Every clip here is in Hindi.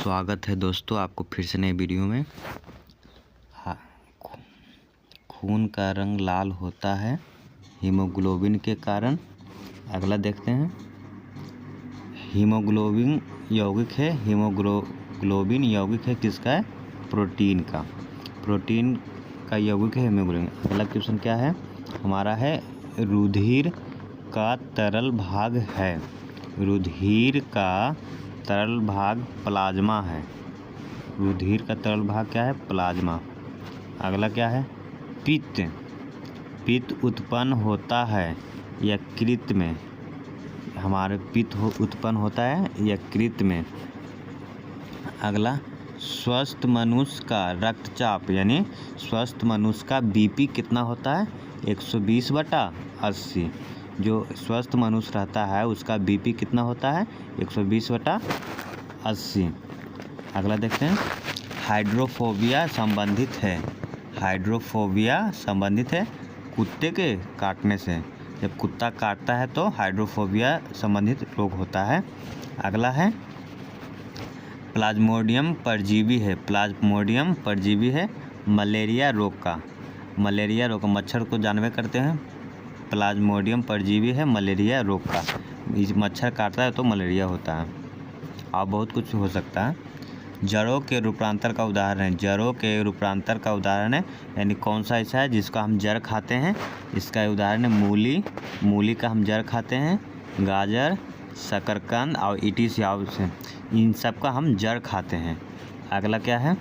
स्वागत है दोस्तों आपको फिर से नए वीडियो में। खून का रंग लाल होता है हीमोग्लोबिन के कारण। अगला देखते हैं। हीमोग्लोबिन यौगिक है। हीमोग्लोबिन यौगिक है किसका है? प्रोटीन का। प्रोटीन का यौगिक है हीमोग्लोबिन। अगला क्वेश्चन क्या है हमारा? है रुधिर का तरल भाग है। रुधिर का तरल भाग प्लाज्मा है। रुधिर का तरल भाग क्या है? प्लाज्मा। अगला क्या है? पित्त। पित्त उत्पन्न होता है यकृत में। हमारे पित्त उत्पन्न होता है यकृत में। अगला स्वस्थ मनुष्य का रक्तचाप यानी स्वस्थ मनुष्य का बीपी कितना होता है? 120/80। जो स्वस्थ मनुष्य रहता है उसका बीपी कितना होता है? 120/80। अगला देखते हैं। हाइड्रोफोबिया संबंधित है। हाइड्रोफोबिया संबंधित है कुत्ते के काटने से। जब कुत्ता काटता है तो हाइड्रोफोबिया संबंधित रोग होता है। अगला है प्लाज्मोडियम परजीवी है। प्लाज्मोडियम परजीवी है मलेरिया रोग का। मलेरिया रोग मच्छर को जानवे करते हैं। प्लाज्मोडियम परजीवी है मलेरिया रोग का। मच्छर काटता है तो मलेरिया होता है। और बहुत कुछ हो सकता है। जड़ों के रूपांतर का उदाहरण है। जड़ों के रूपांतर का उदाहरण है यानी कौन सा ऐसा है जिसका हम जड़ खाते हैं? इसका उदाहरण है मूली। मूली का हम जड़ खाते हैं। गाजर, शकरकंद और इटिस से इन सब का हम जड़ खाते हैं। अगला क्या है?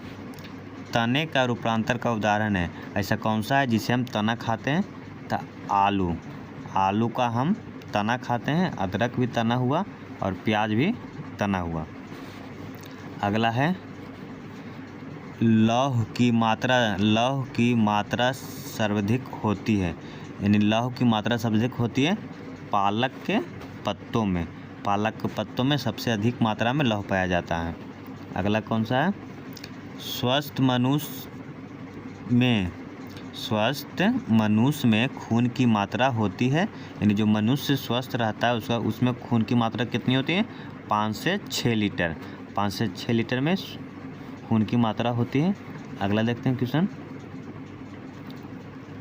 तने का रूपांतर का उदाहरण है। ऐसा कौन सा है जिसे हम तना खाते हैं? तो आलू। आलू का हम तना खाते हैं। अदरक भी तना हुआ और प्याज भी तना हुआ। अगला है लौह की मात्रा सर्वाधिक होती है। यानी लौह की मात्रा सर्वाधिक होती है पालक के पत्तों में। पालक के पत्तों में सबसे अधिक मात्रा में लौह पाया जाता है। अगला कौन सा है? स्वस्थ मनुष्य में खून की मात्रा होती है। यानी जो मनुष्य स्वस्थ रहता है उसमें खून की मात्रा कितनी होती है? 5 से 6 लीटर। 5 से 6 लीटर में खून की मात्रा होती है। अगला देखते हैं क्वेश्चन।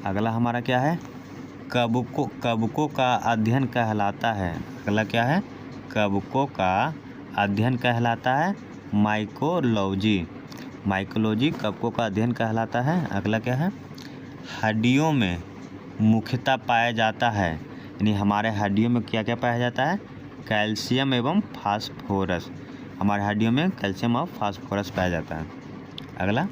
अगला हमारा क्या है? कवकों का अध्ययन कहलाता है। अगला क्या है? कवकों का अध्ययन कहलाता है माइकोलॉजी। माइकोलॉजी कवकों का अध्ययन कहलाता है। अगला क्या है? हड्डियों में मुख्यतः पाया जाता है। यानी हमारे हड्डियों में क्या क्या पाया जाता है? कैल्शियम एवं फास्फोरस। हमारे हड्डियों में कैल्शियम और फास्फोरस पाया जाता है। अगला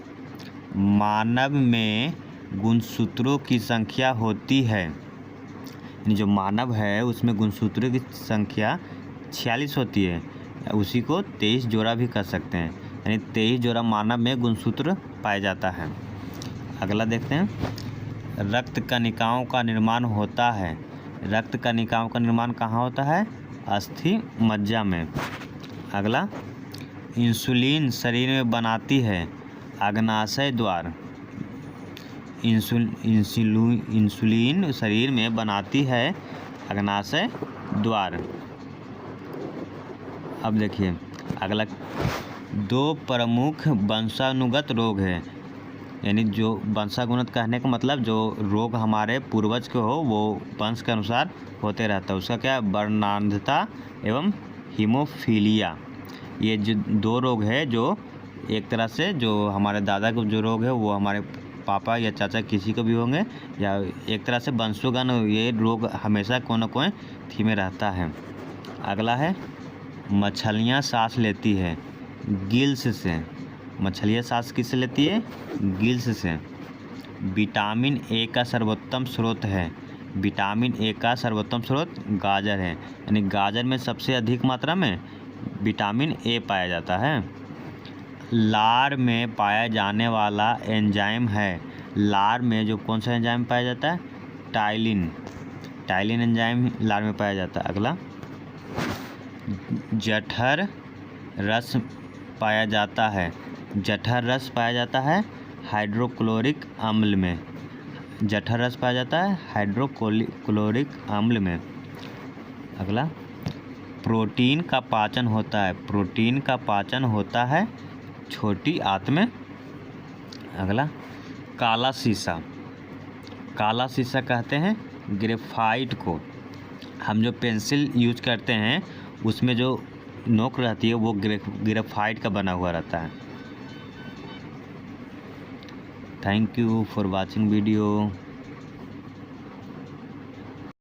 मानव में गुणसूत्रों की संख्या होती है। यानी जो मानव है उसमें गुणसूत्रों की संख्या 46 होती है। उसी को 23 जोड़ा भी कर सकते हैं। यानी 23 जोड़ा मानव में गुणसूत्र पाया जाता है। अगला देखते हैं। रक्त कणिकाओं का निर्माण होता है। रक्त कणिकाओं का निर्माण कहाँ होता है? अस्थि मज्जा में। अगला इंसुलिन शरीर में बनाती है अग्नाशय द्वार। इंसुलिन शरीर में बनाती है अग्नाशय द्वार। अब देखिए अगला 2 प्रमुख वंशानुगत रोग है। यानी जो वंशानुगत कहने का मतलब जो रोग हमारे पूर्वज के हो वो वंश के अनुसार होते रहता है। उसका क्या है? वर्णांधता एवं हीमोफीलिया। ये जो 2 रोग है जो एक तरह से जो हमारे दादा को जो रोग है वो हमारे पापा या चाचा किसी को भी होंगे या एक तरह से वंशोगत ये रोग हमेशा कोई ना कोई थी में रहता है। अगला है मछलियाँ सांस लेती है गिल्स से। मछलियाँ सांस किससे लेती है? गिल्स से। विटामिन ए का सर्वोत्तम स्रोत है। विटामिन ए का सर्वोत्तम स्रोत गाजर है। यानी गाजर में सबसे अधिक मात्रा में विटामिन ए पाया जाता है। लार में पाया जाने वाला एंजाइम है। लार में जो कौन सा एंजाइम पाया जाता है? टाइलिन। टाइलिन एंजाइम लार में पाया जाता है। अगला जठर रस पाया जाता है। जठर रस पाया जाता है हाइड्रोक्लोरिक अम्ल में। जठर रस पाया जाता है हाइड्रोक्लोरिक अम्ल में। अगला प्रोटीन का पाचन होता है, प्रोटीन का पाचन होता है छोटी आंत में। अगला काला शीशा, काला शीशा कहते हैं ग्रेफाइट को। हम जो पेंसिल यूज करते हैं उसमें जो नोक रहती है वो ग्रेफाइट का बना हुआ रहता है। Thank you for watching video.